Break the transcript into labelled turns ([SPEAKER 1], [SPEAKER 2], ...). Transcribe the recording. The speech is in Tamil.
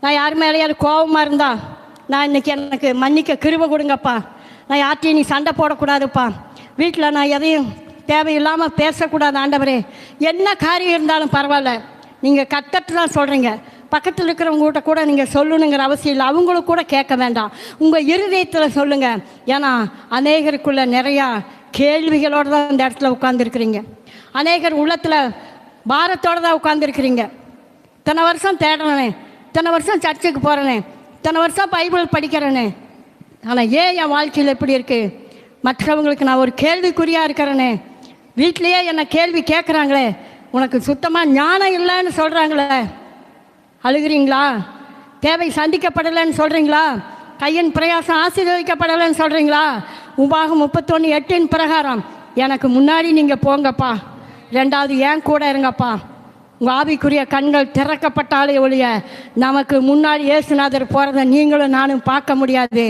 [SPEAKER 1] நான் யார் மேலேயாவது கோபமாக இருந்தா நான் இன்றைக்கி எனக்கு மன்னிக்க கிருபை கொடுங்கப்பா. நான் யார்ட்டையும் நீ சண்டை போடக்கூடாதுப்பா. வீட்டில் நான் எதையும் தேவையில்லாமல் பேசக்கூடாது ஆண்டவரே. என்ன காரியம் இருந்தாலும் பரவாயில்ல, நீங்கள் கத்தட்டு தான் சொல்கிறீங்க. பக்கத்தில் இருக்கிறவங்ககிட்ட கூட நீங்கள் சொல்லணுங்கிற அவசியம் இல்லை. அவங்களுக்கு கூட கேட்க வேண்டாம், உங்கள் இருதயத்தில் சொல்லுங்கள். ஏன்னா அநேகருக்குள்ள நிறையா கேள்விகளோடு தான் இந்த இடத்துல உட்காந்துருக்குறீங்க. அநேகர் உள்ளத்தில் பாரத்தோடு தான் உட்காந்துருக்குறீங்க. இத்தனை வருஷம் தேடுறேனே, இத்தனை வருஷம் சர்ச்சுக்கு போகிறேனே, இத்தனை வருஷம் பைபிள் படிக்கிறேனே, ஆனால் ஏன் என் வாழ்க்கையில் எப்படி இருக்குது? மற்றவங்களுக்கு நான் ஒரு கேள்விக்குறியாக இருக்கிறேனே, வீட்லேயே என்னை கேள்வி கேட்குறாங்களே, உனக்கு சுத்தமாக ஞானம் இல்லைன்னு சொல்கிறாங்களே. அழுகிறீங்களா? தேவை சந்திக்கப்படலைன்னு சொல்கிறீங்களா? கையின் பிரயாசம் ஆசீர்வதிக்கப்படலைன்னு சொல்கிறீங்களா? உபாகம் 31:8 பிரகாரம் எனக்கு முன்னாடி நீங்கள் போங்கப்பா, ரெண்டாவது ஏன் கூட இருங்கப்பா. உங்கள் ஆவிக்குரிய கண்கள் திறக்கப்பட்டாலே ஒழிய நமக்கு முன்னாடி இயேசுநாதர் போகிறத நீங்களும் நானும் பார்க்க முடியாது.